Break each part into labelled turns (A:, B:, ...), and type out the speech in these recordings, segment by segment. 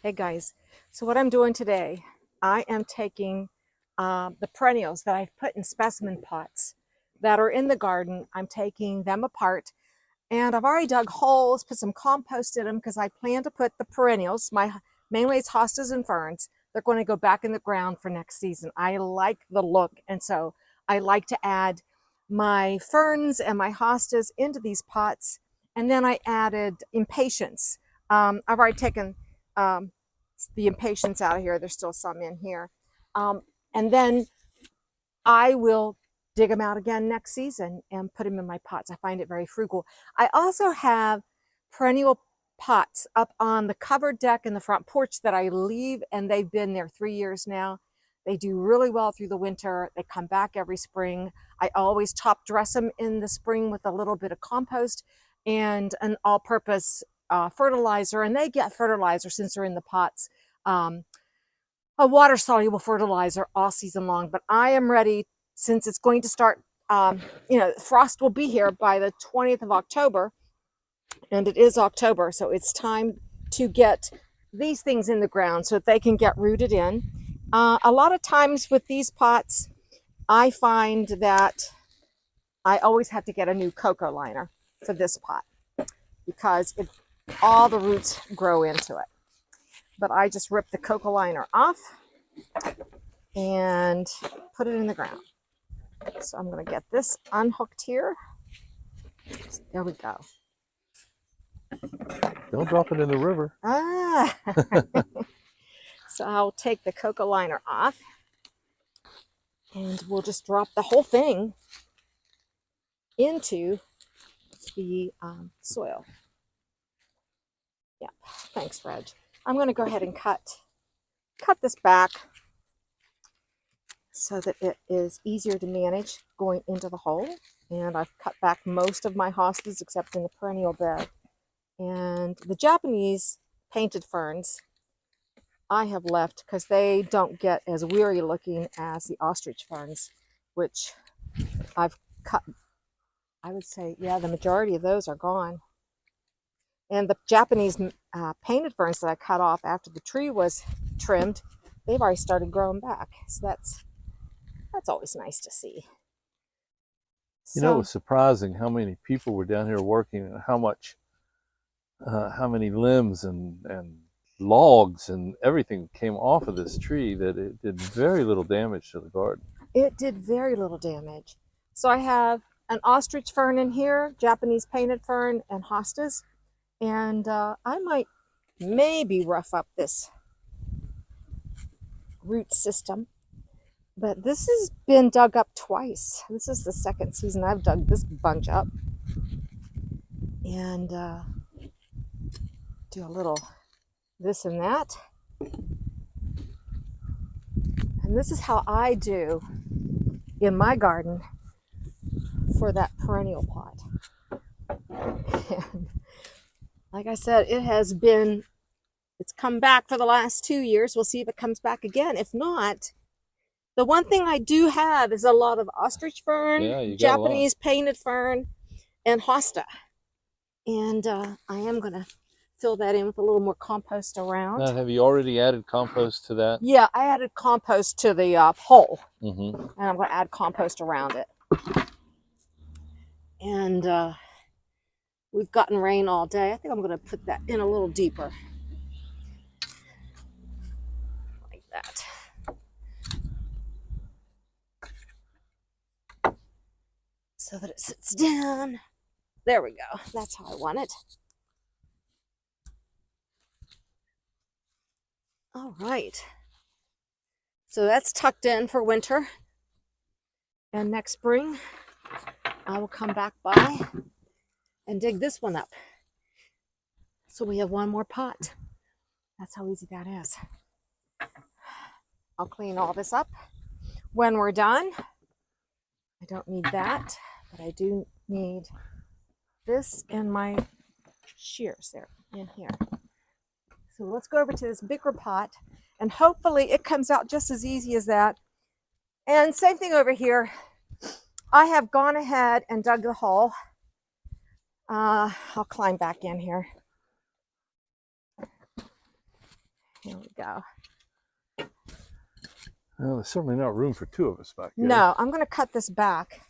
A: Hey guys, so what I'm doing today, I am taking the perennials that I've put in specimen pots that are in the garden. I'm taking them apart and I've already dug holes, put some compost in them because I plan to put the perennials, mainly it's hostas and ferns, they're going to go back in the ground for next season. I like the look, and so I like to add my ferns and my hostas into these pots. And then I added impatiens. I've already taken um, the impatiens out of here. There's still some in here. And then I will dig them out again next season and put them in my pots. I find it very frugal. I also have perennial pots up on the covered deck in the front porch that I leave, and they've been there 3 years now. They do really well through the winter. They come back every spring. I always top dress them in the spring with a little bit of compost and an all-purpose fertilizer, and they get fertilizer since they're in the pots. A water-soluble fertilizer all season long. But I am ready, since it's going to start, frost will be here by the 20th of October, and it is October, so it's time to get these things in the ground so that they can get rooted in. A lot of times with these pots, I find that I always have to get a new cocoa liner for this pot because all the roots grow into it. But I just rip the cocoa liner off and put it in the ground. So I'm going to get this unhooked here. There we go.
B: Don't drop it in the river.
A: Ah. So I'll take the cocoa liner off and we'll just drop the whole thing into the soil. Yeah, thanks, Reg. I'm going to go ahead and cut this back so that it is easier to manage going into the hole. And I've cut back most of my hostas except in the perennial bed. And the Japanese painted ferns I have left because they don't get as weary looking as the ostrich ferns, which I've cut. I would say, yeah, the majority of those are gone. And the Japanese painted ferns that I cut off after the tree was trimmed, they've already started growing back. So that's always nice to see.
B: You know, it was surprising how many people were down here working and how many limbs and logs and everything came off of this tree that it did very little damage to the garden.
A: It did very little damage. So I have an ostrich fern in here, Japanese painted fern, and hostas. And I might maybe rough up this root system. But this has been dug up twice. This is the second season I've dug this bunch up. And do a little this and that. And this is how I do in my garden for that perennial pot. And like I said, it's come back for the last 2 years. We'll see if it comes back again. If not, the one thing I do have is a lot of ostrich fern, Japanese painted fern, and hosta. And I am going to fill that in with a little more compost around.
B: Now, have you already added compost to that?
A: Yeah, I added compost to the hole.
B: Mm-hmm.
A: And I'm going to add compost around it. And we've gotten rain all day. I think I'm going to put that in a little deeper. Like that. So that it sits down. There we go. That's how I want it. All right. So that's tucked in for winter. And next spring, I will come back by and dig this one up. So we have one more pot. That's how easy that is. I'll clean all this up when we're done. I don't need that, but I do need this and my shears there in here. So let's go over to this bigger pot, and hopefully it comes out just as easy as that. And same thing over here. I have gone ahead and dug the hole. I'll climb back in here. Here we go.
B: Well, there's certainly not room for two of us back here.
A: No, I'm going to cut this back.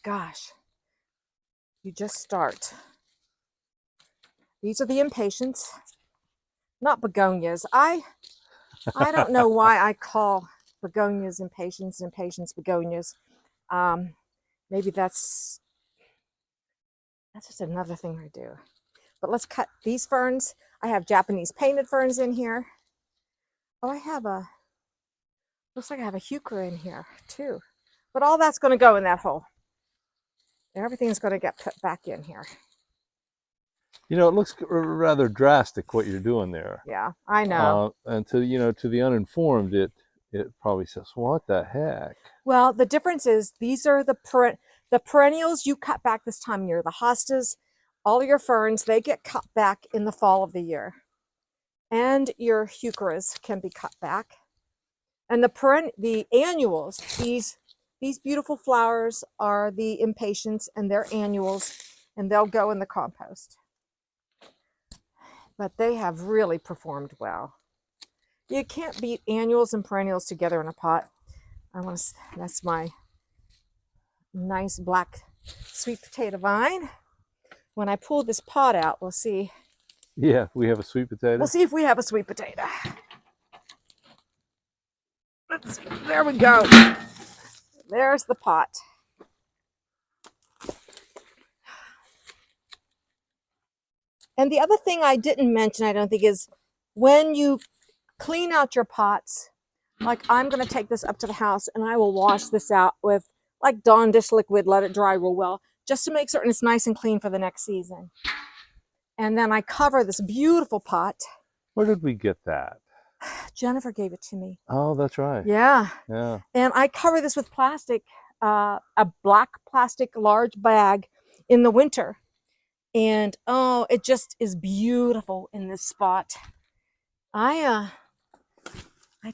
A: Gosh, you just start. These are the impatiens, not begonias. I don't know why I call begonias impatiens, impatiens begonias. Maybe that's just another thing I do. But let's cut these ferns. I have Japanese painted ferns in here. Oh, looks like I have a heuchera in here too. But all that's going to go in that hole. Everything's going to get put back in here.
B: You know, it looks rather drastic what you're doing there.
A: Yeah, I know.
B: And to the uninformed, it probably says, "What the heck?"
A: Well, the difference is these are the perennials you cut back this time of year. The hostas, all your ferns, they get cut back in the fall of the year. And your heucheras can be cut back. And the annuals, these beautiful flowers are the impatiens, and they're annuals, and they'll go in the compost. But they have really performed well. You can't beat annuals and perennials together in a pot. That's my nice black sweet potato vine. When I pull this pot out, we'll see.
B: Yeah, we have a sweet potato.
A: We'll see if we have a sweet potato. There we go. There's the pot. And the other thing I didn't mention, I don't think, is when you clean out your pots, like I'm going to take this up to the house and I will wash this out with like Dawn dish liquid, let it dry real well, just to make certain it's nice and clean for the next season. And then I cover this beautiful pot.
B: Where did we get that?
A: Jennifer gave it to me.
B: Oh, that's right.
A: Yeah.
B: Yeah.
A: And I cover this with plastic, a black plastic large bag in the winter. And oh, it just is beautiful in this spot. I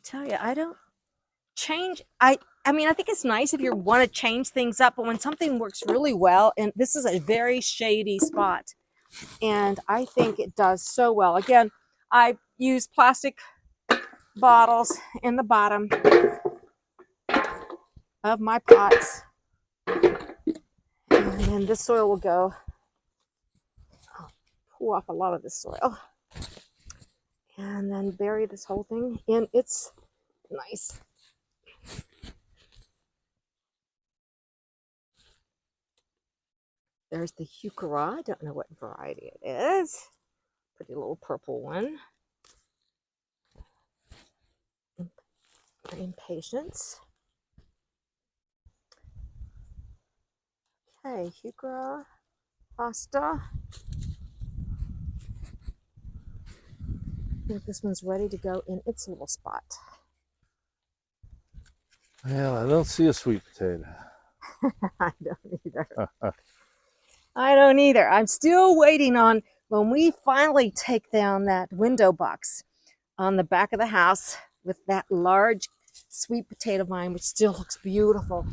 A: tell you, I don't change. I mean, I think it's nice if you want to change things up, but when something works really well, and this is a very shady spot, and I think it does so well. Again, I use plastic bottles in the bottom of my pots, and then this soil will go. I'll pull off a lot of this soil and then bury this whole thing in its nice There's the heuchera. I don't know what variety it is. Pretty little purple one. Impatiens. Okay, heuchera, hosta. I think this one's ready to go in its little spot.
B: Well, I don't see a sweet potato.
A: I don't either. I don't either. I'm still waiting on when we finally take down that window box on the back of the house with that large sweet potato vine, which still looks beautiful.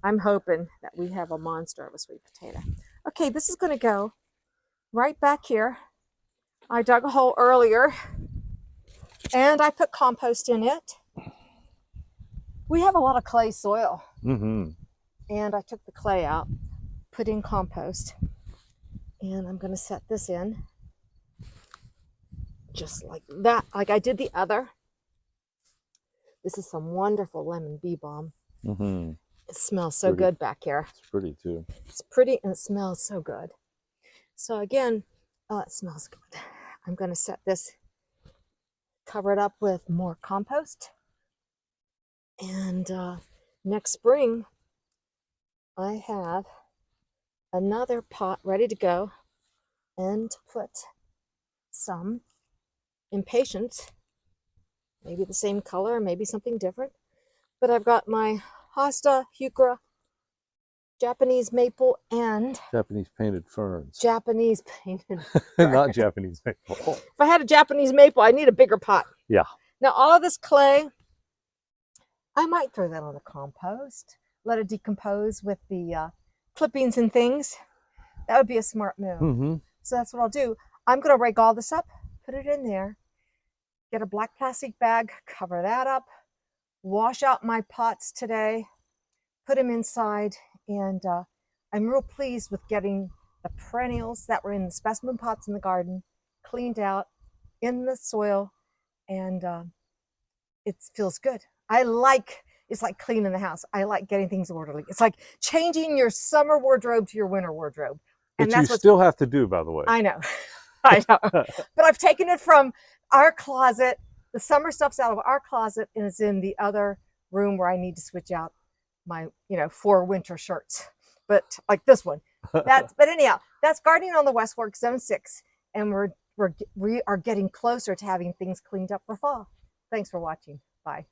A: I'm hoping that we have a monster of a sweet potato. Okay, this is going to go right back here. I dug a hole earlier and I put compost in it. We have a lot of clay soil.
B: Mm-hmm.
A: And I took the clay out, put in compost, and I'm going to set this in just like that, like I did the other. This is some wonderful lemon bee balm.
B: Mm-hmm.
A: It smells so good back here.
B: It's pretty too.
A: It's pretty and it smells so good. So again, it smells good. I'm going to set this, cover it up with more compost. And next spring, I have another pot ready to go and to put some impatiens, maybe the same color, maybe something different. But I've got my hosta, heuchera, Japanese maple, and
B: Japanese painted ferns.
A: Japanese painted
B: Not Japanese maple.
A: If I had a Japanese maple, I need a bigger pot.
B: Yeah.
A: Now all of this clay, I might throw that on the compost, let it decompose with the clippings and things. That would be a smart move.
B: Mm-hmm.
A: So that's what I'll do. I'm going to rake all this up, put it in there, get a black plastic bag, cover that up, wash out my pots today, put them inside, and I'm real pleased with getting the perennials that were in the specimen pots in the garden cleaned out in the soil, and it feels good. It's like cleaning the house. I like getting things orderly. It's like changing your summer wardrobe to your winter wardrobe. And
B: Which
A: that's
B: you
A: what
B: still have to do, by the way.
A: I know. I know. But I've taken it from our closet. The summer stuff's out of our closet and it's in the other room where I need to switch out my, 4 winter shirts. But like this one. But anyhow, that's Gardening on the West Fork Zone 6. And we are getting closer to having things cleaned up for fall. Thanks for watching. Bye.